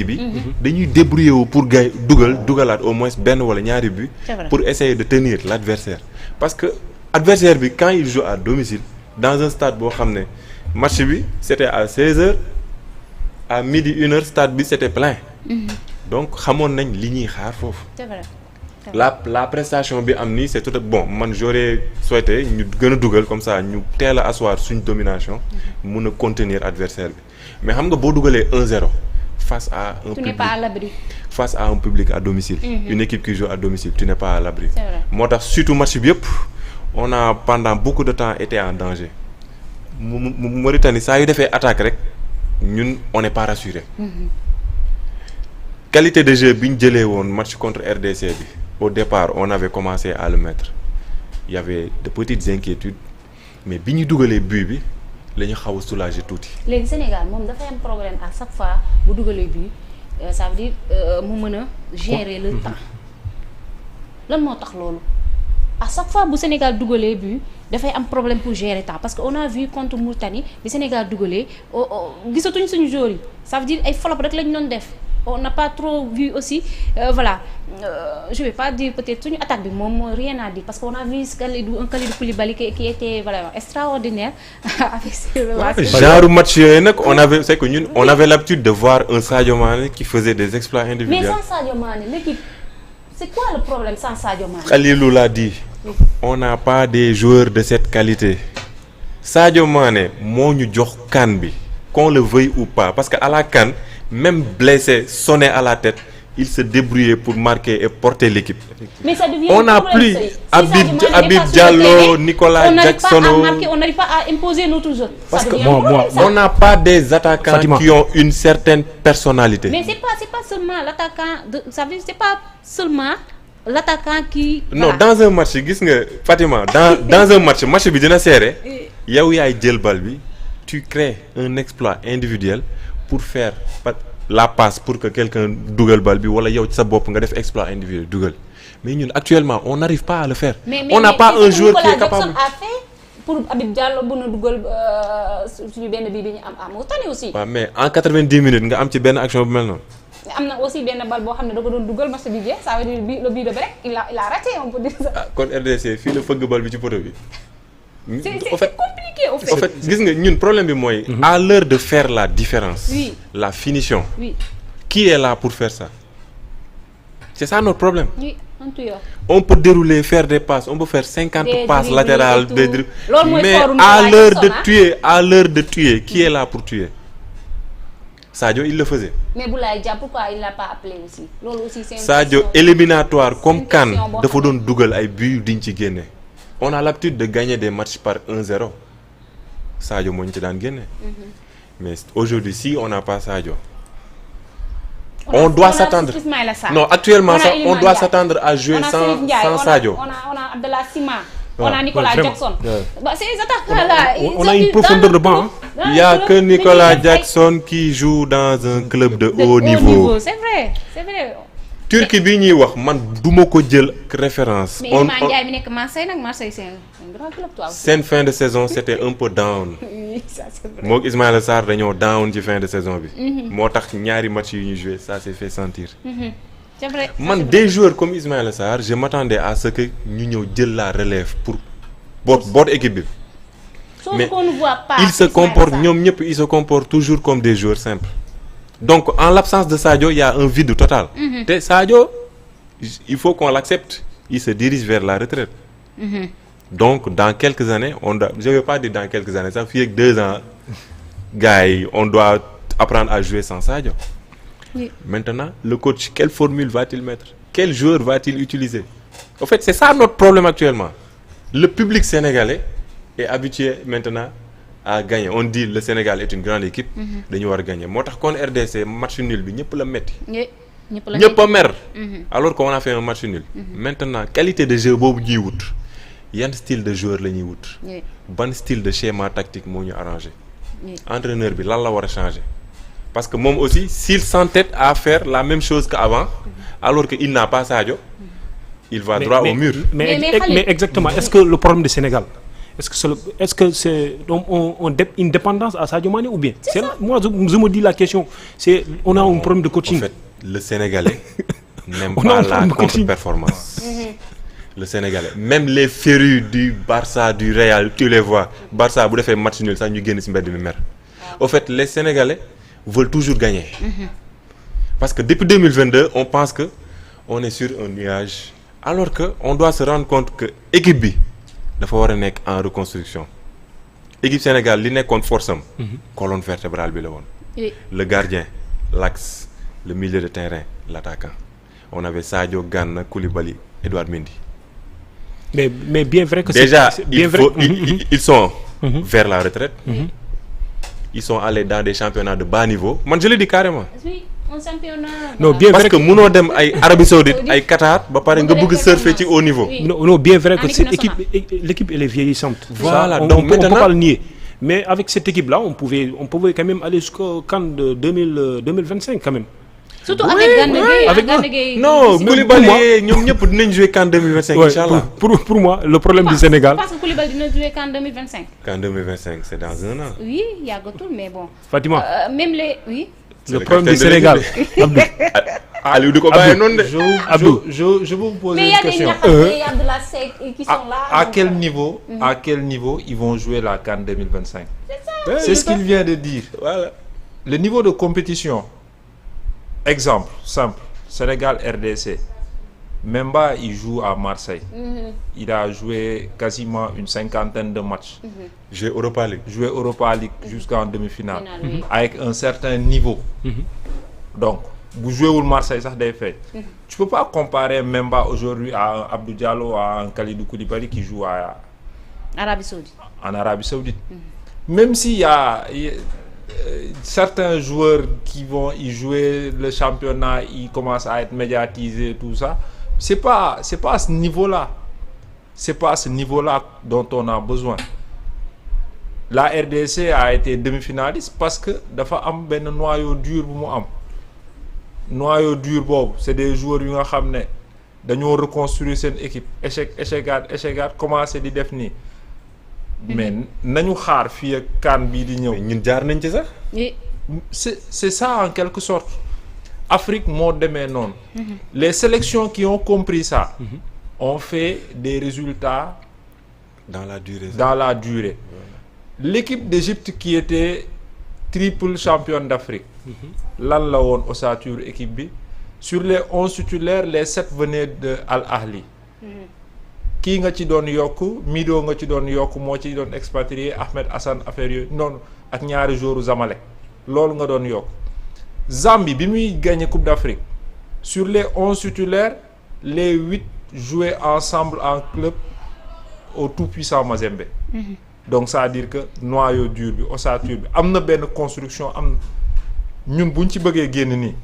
bi dañuy débrouiller wu pour gay dugalaat au moins benn wala ñaari but pour essayer de tenir l'adversaire parce que adversaire bi quand il joue à domicile dans un stade boo xam ne match bi c'était à 16h à midi 1h stade bi c'était plein donc xamoon nañ li ñuy xaar foofu la prestation bi am nii c'est tout bon man j'aurais souhaité ñu gën a dugal comme ça ñu teel a asseoir suñ domination mun a contenir adversaire bi mais xam nga boo dugalee 1-0 face à un tu n'es pas à l'abri. Face à un public à domicile. Une équipe qui joue à domicile, tu n'es pas à l'abri. Moo tax surtout match bi yëpp on a pendant beaucoup de temps été en danger. Mauritanie saa yu defee attaque rek ñun on n'est pas rassuré. Qualité de jeu bi ñu jëlee woon match contre RDC bi au départ on avait commencé à le mettre. Il y avait de petites inquiétudes mais bi ñu dugalee but bi la ñu xaw a soulager tuuti. léegi Sénégal moom dafay am problème à chaque fois bu dugalee but ça veut dire mu mën a gérer le temps lan moo tax loolu à chaque fois bu Sénégal dugalee but dafay am problème pour gérer temps parce que on a vu contre Mauritanie bi Sénégal dugalee gisatuñ suñu joueurs yi ça veut dire ay flop rek lañ doon def. On n'a pas trop vu aussi voilà je vais pas dire peut-être suñu attaque bi moom rien à dire parce qu'on a vu un Kalidou Koulibaly qui était vraiment extraordinaire avec genre match yooyu nag c'est que ñun on avait l'habitude de voir un Sadio Mané qui faisait des exploits individuels. Mais sans Sadio Mané l'équipe c'est quoi le problème sans Sadio Mané? Khalilou l'a dit on n'a pas des joueurs de cette qualité Sadio Mané moo ñu jox CAN bi qu'on le veuille ou pas parce que à la CAN même blessé, sonné à la tête, il se débrouillait pour marquer et porter l'équipe. Mais ça devient on n'a plus Habib Diallo, Nicolas Jackson. On n'arrive pas à imposer notre jeu. Parce que on n'a pas des attaquants Fatima. Qui ont une certaine personnalité. Mais c'est pas seulement l'attaquant, ça veut dire c'est pas seulement l'attaquant qui. Non, voilà. Dans un match, gis nga Fatima, dans un match bi dina serré. Yow yaay jël bal bi, tu crées un exploit individuel. Pour faire la passe pour que quelqu'un dugal bal bi wala yow ci sa bopp nga def exploit individuel dugal mais ñun actuellement on n'arrive pas à le faire. On n'a pas un joueur qui est capable. Nicolas Jackson a fait pour Habib Diallo bu na dugal suñu benn bii bi ñu am à Mauritanie aussi. waaw mais en 90 minutes nga am ci benn action bu mel noonu. am na aussi benn bal boo xam ne da ko doon dugal match bi jeex ça veut dire le but de break il a raté on peut dire ça. ah kon RDC fii la fëgg bal bi ci poteau bi. C'est compliqué au fait. En fait gis nga ñun problème bi mooy. À l'heure de faire la différence. Oui. La finition. Oui. Qui est là pour faire ça? C'est ça notre problème. Oui, on peut dérouler, faire des passes, on peut faire 50 passes latérales, des dribbles. Mais à l'heure de tuer, qui est là pour tuer? Sadio, il le faisait. Mais Boulaye Dia, pourquoi il l'a pas appelé aussi? C'est Sadio éliminatoire comme CAN dafa doon dugal ay buts diñ ci génne. On a l'habitude de gagner des matchs par 1-0. Sadio moo ñu ci daan génne. Mais aujourd'hui si on n'a pas Sadio. On doit s'attendre. Non, actuellement ça, on doit s'attendre à jouer sans Sadio. On a Abdallah Sima. On a Nicolas Jackson. Bah, ces attaquants-là, on a une profondeur de banc. Il n'y a que Nicolas Jackson qui joue dans un club de haut niveau. C'est vrai, c'est vrai. Turquie bi ñuy wax man duma ko jël référence. Mais Iliman Ndiaye mi nekk Marseille nag Marseille c'est un grand club toi. Seen fin de saison c'était un peu down. Oui, ça c'est vrai. Moog Ismaïla Sarr dañoo down ci fin de saison bi. Moo tax ñaari match yu ñu joué ça s'est fait sentir. C'est vrai. Man des joueurs comme Ismaïla Sarr je m'attendais à ce que ñu ñëw jël la relève pour boot équipe bi. Mais qu'on ne voit pas. Ils se comportent ñoom ñëpp ils se comportent toujours comme des joueurs simples. Donc en l'absence de Sadio il y a un vide total. Te Sadio il faut qu'on l'accepte il se dirige vers la retraite. Donc dans quelques années je vais pas dire dans quelques années ça fait que 2 ans gars yi on doit apprendre à jouer sans Sadio. Oui. Maintenant le coach quelle formule va-t-il mettre? Quel joueur va-t-il utiliser? En fait c'est ça notre problème actuellement. Le public sénégalais est habitué maintenant à gagner. On dit le Sénégal est une grande équipe. dañu war a gagner moo tax kon RDC match nul bi ñëpp la metti. ñëpp a mer. Alors qu'on a fait un match nul. Maintenant qualité de jeu boobu ñuy wut yan style de joueur la ñuy wut. ban style de schéma tactique moo ñu arrangé. Entraîneur bi lan la war a changer. Parce que moom aussi s'il s'entête à faire la même chose qu'avant alors que il n'a pas Sadio il va droit au mur. Mais exactement est-ce que le problème du Sénégal est-ce que c'est une dépendance à Sadio Mané ou bien moi je me dis la question, c'est on a un problème de coaching. En fait, le Sénégalais n'aime pas la contre-performance. Le Sénégalais, même les férus du Barça, du Real, tu les vois. Barça bu defee match nul sax ñu génn ci mbedd mi mer. Au fait, les Sénégalais veulent toujours gagner. Parce que depuis 2022, on pense que on est sur un nuage, alors que on doit se rendre compte que équipe bi dafa war a nekk en reconstruction. Équipe Sénégal li nekkoon force am. Colonne vertébrale bi la woon. Le gardien, l'axe, le milieu de terrain, l'attaquant. On avait Sadio, Gana, Koulibaly, Edouard Mendy. Mais bien vrai que déjà c'est bien vrai. Ils sont vers la retraite. Ils sont allés dans des championnats de bas niveau. Man je le dis carrément. Oui, un championnat. Non, bien parce vrai que munoo dem ay Arabie Saoudite ay Qatar ba pare nga bëgg surfer ci haut niveau. Non, bien vrai que cette l'équipe elle est vieillissante. Voilà, ça, donc maintenant on peut pas le nier. Mais avec cette équipe là, on pouvait quand même aller jusqu'au CAN de 2025 quand même. Surtout avec Gana Gueye. Non, Koulibaly ñoom ñëpp dinañ jouer CAN 2025 inchallah. Pour moi, le problème du Sénégal. Je pense que Koulibaly dina jouer CAN 2025. CAN 2025, c'est dans un an. Oui, yàggatul mais bon. Fatima. Même les oui. Le problème du Sénégal. Aliou di ko bàyyi noonu de. Je veux vous poser mais une question. Mais il y a de la SEC qui sont là. À quel niveau ils vont jouer la CAN 2025? C'est ce qu'il vient de dire. Voilà. Le niveau de compétition. Exemple simple, Sénégal RDC. Memba il joue à Marseille. Il a joué quasiment une 50aine de matchs. Joué Europa League jusqu'en demi-finale. Avec un certain niveau. Donc, vous jouez au Marseille, ça des faits. Tu peux pas comparer Memba aujourd'hui à un Abdou Diallo, à un Kalidou Koulibaly qui joue en Arabie Saoudite. Même s'il y a certains joueurs qui vont y jouer le championnat, ils commencent à être médiatisés, tout ça. C'est pas à ce niveau-là. C'est pas à ce niveau-là dont on a besoin. La RDC a été demi-finaliste parce que dafa am ben noyau dur bu mu am. Noyau dur boobu c'est des joueurs yu nga xam ne dañoo reconstruire seen équipe échec commencé di def nii. Mais nañu xaar fii ak CAN bii di ñëw. ñun jaar nañ ci sax. C'est ça en quelque sorte. Afrique moo demee noonu. Les sélections qui ont compris ça. ont fait des résultats. Dans la durée. Voilà. L'équipe d'Égypte qui était triple championne d'Afrique. Lan la woon ossature équipe bi. Sur les 11 titulaires, les 7 venaient de Al Ahli. Kii nga ci doon yokku Mido nga ci doon yokku moo ci doon expatrié Ahmed Hassan affaire yooyu noonu ak ñaari joueurs Zamalek loolu nga doon yokku. Zambie bi muy gagné Coupe d'Afrique sur les 11 titulaires les 8 jouaient ensemble en club au tout puissant Mazembe. Donc ça veut dire que noyau dur bi ossature bi am na benn construction am ñun buñ ci bëggee génn nii.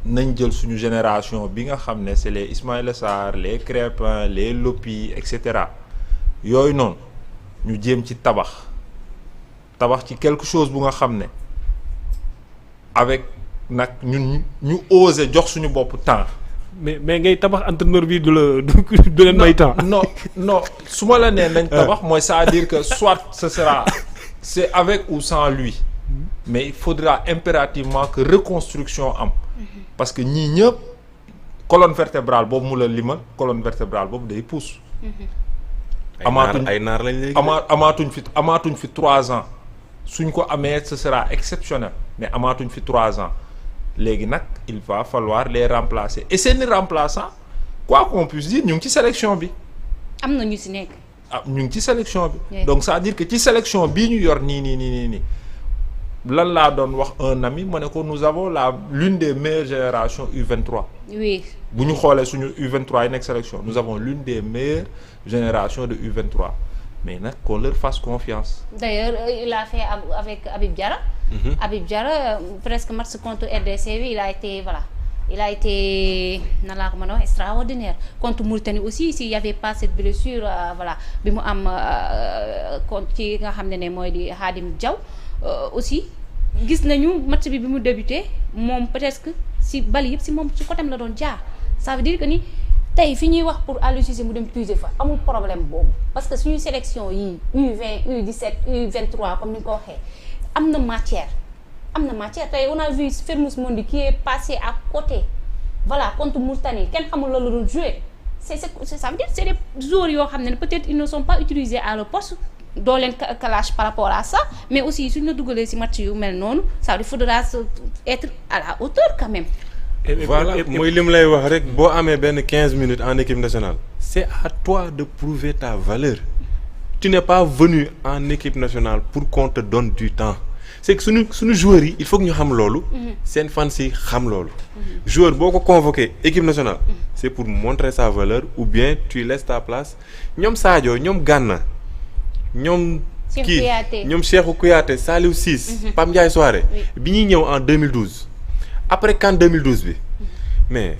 nañ jël suñu génération bi nga xam ne c'est les Ismaïla Sarr les Crépin les Lopi et cetera yooyu noonu ñu jéem ci tabax ci quelque chose bu nga xam ne avec nag ñun ñu oser jox suñu bopp temps. mais ngay tabax entraîneur bi du leen may temps. non su ma la nee nañ tabax mooy c'est-à-dire que soit c'est avec ou sans lui mais il faudra impérativement que reconstruction am. Parce que ñii ñëpp colonne vertébrale boobu mu la limal colonne vertébrale boobu day pousse. ay naar lañ léegi amaatuñ fi 3 ans suñ ko amee ce sera exceptionnel mais amaatuñ fi 3 ans léegi nag il va falloir les remplacer et seeni remplaçants quoi qu'on puisse dire ñu ngi ci sélection bi. am na ñu ci nekk. ñu ngi ci sélection bi. donc ça veut dire que ci sélection bii ñu yor nii. lan laa doon wax un ami ma ne ko nous avons l'une des meilleures générations U23. Oui. bu ñu xoolee suñu U23 yi nekk sélection nous avons l'une des meilleures générations de U23 mais nag qu'on leur fasse confiance. D'ailleurs il a fait avec Habib Diarra. Habib Diarra presque match contre RDC bi il a été nan laa ko mën a wax extraordinaire contre Mauritanie aussi s'il y avait pas cette blessure bi mu am contre ci nga xam ne mooy di Khadim Diaw. Aussi gis nañu match bi mu débuté moom peut-être que si bal yëpp si moom si côté la doon jaar ça veut dire que ni tey fi ñuy wax pour Aliou Cissé mu dem puiser fa amul problème boobu parce que suñuy sélection yi U20 U17 U23 comme ni nga ko waxee am na matière tey on a vu Fermous Mendy qui est passé à côté voilà contre Mauritanie kenn xamul loolu doon jouer ça veut dire c'est des joueurs yoo xam ne peut-être ils ne sont pas utilisés à leur poste doo leen clash par rapport à ça mais aussi suñu la dugalee ci match yu mel noonu ça veut dire faudra être à la hauteur quand même. Voilà mooy lim lay wax rek boo amee benn 15 minutes en équipe nationale c'est à toi de prouver ta valeur tu n'es pas venu en équipe nationale pour qu'on te donne du temps c'est que suñu joueurs yi il faut que ñu xam loolu seen fans yi xam loolu joueur boo ko convoqué équipe nationale c'est pour montrer sa valeur ou bien tu laisses ta place ñoom Sadio ñoom Gana ñoom ñoom Cheikhou Kouyaté Saliou Ciss Pape Ndiaye Souaré bi ñuy ñëw en 2012 après CAN 2012 bi mais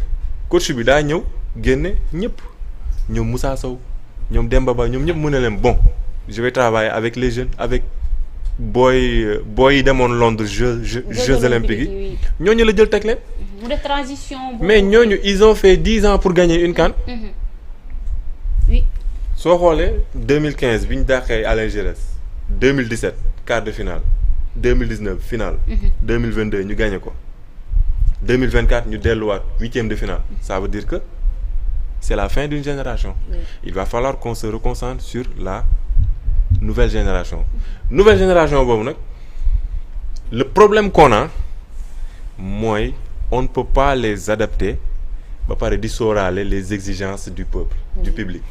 coach bi daa ñëw génne ñëpp ñoom Moussa Sow ñoom Demba Ba ñoom ñëpp mu ne leen bon je vais travailler avec les jeunes avec booy yi demoon Londres Jeux olympiques yi ñooñu la jël teg leen mu def transition mais ñooñu ils ont fait 10 ans pour gagner une CAN oui soo xoolee 2015 bi ñu dàqee Alain Giresse 2017 quart de finale 2019 finale 2022 ñu gagné ko 2024 ñu delluwaat huitième de finale ça veut dire que c'est la fin d'une génération il va falloir qu'on se reconcentre sur la nouvelle génération boobu nag le problème qu'on a mooy on ne peut pas les adapter ba pare di sóoraale les exigences du peuple du public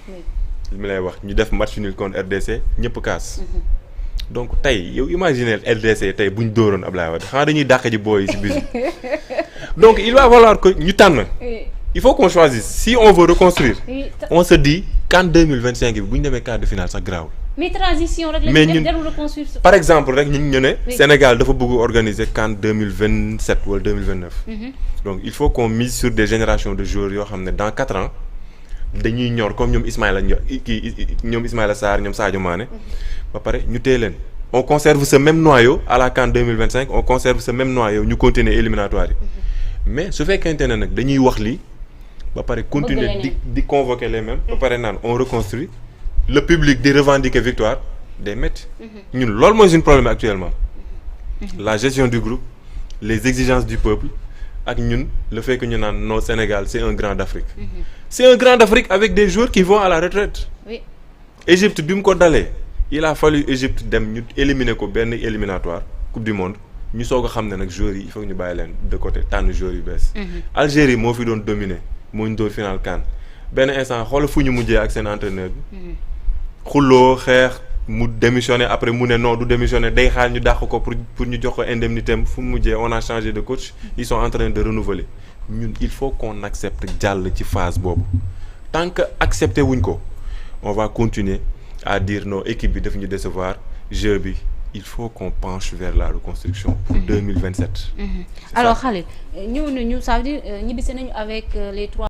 li mu lay wax ñu def match nul contre RDC ñëpp kaas donc tey yow imaginer RDC tey buñ dóoroon Ablaye Wade xanaa dañuy dàq ji booy ci bis donc il va falloir que ñu tànn il faut qu'on choisisse si on veut reconstruire on se dit CAN 2025 bi bu ñu demee quart de finale sax grave mais transition rek mais lañu jarul reconstruire par exemple rek ñu ne Sénégal dafa bëgg organiser CAN 2027 wala 2029 donc il faut qu'on mise sur des générations de joueurs yoo xam ne dans 4 ans dañuy ñor comme ñoom Ismaïla Sarr ñoom Sadio Mané ba pare ñu téye leen on conserve ce même noyau à la CAN 2025 on conserve ce même noyau ñu continuer éliminatoire yi mais su fekkente ne nag dañuy wax lii ba pare continuer di convoquer les mêmes ba pare naan on reconstruit le public di revendiquer victoire day métti ñun loolu mooy suñu problème actuellement la gestion du groupe les exigences du peuple ak ñun le fait que ñu naan non Sénégal c'est un grand d'Afrique c'est un grand d'Afrique avec des joueurs qui vont à la retraite Égypte bi mu ko dalee il a fallu Égypte dem ñu éliminer ko benn éliminatoire coupe du monde ñu soog a xam ne nag joueurs yi il faut que ñu bàyyi leen de côté tànn joueurs yu bees Algérie moo fi doon dominer moo ñu doon final CAN benn instant xoolal fu ñu mujjee ak seen entraîneur bi xulloo xeex mu démissionné après mu ne non du démissionné day xaar ñu dàq ko pour ñu jox ko indemnité am fu mu mujjee on a changé de coach ils sont en train de renouveler ñun il faut qu'on accepte jàll ci phase boobu tant que accepté wuñ ko on va continuer à dire non équipe bi daf ñu décevoir jeu bi il faut qu'on penche vers la reconstruction pour 2027 alors Khalil ñëw nañu ça veut dire ñibbisi nañu avec les 3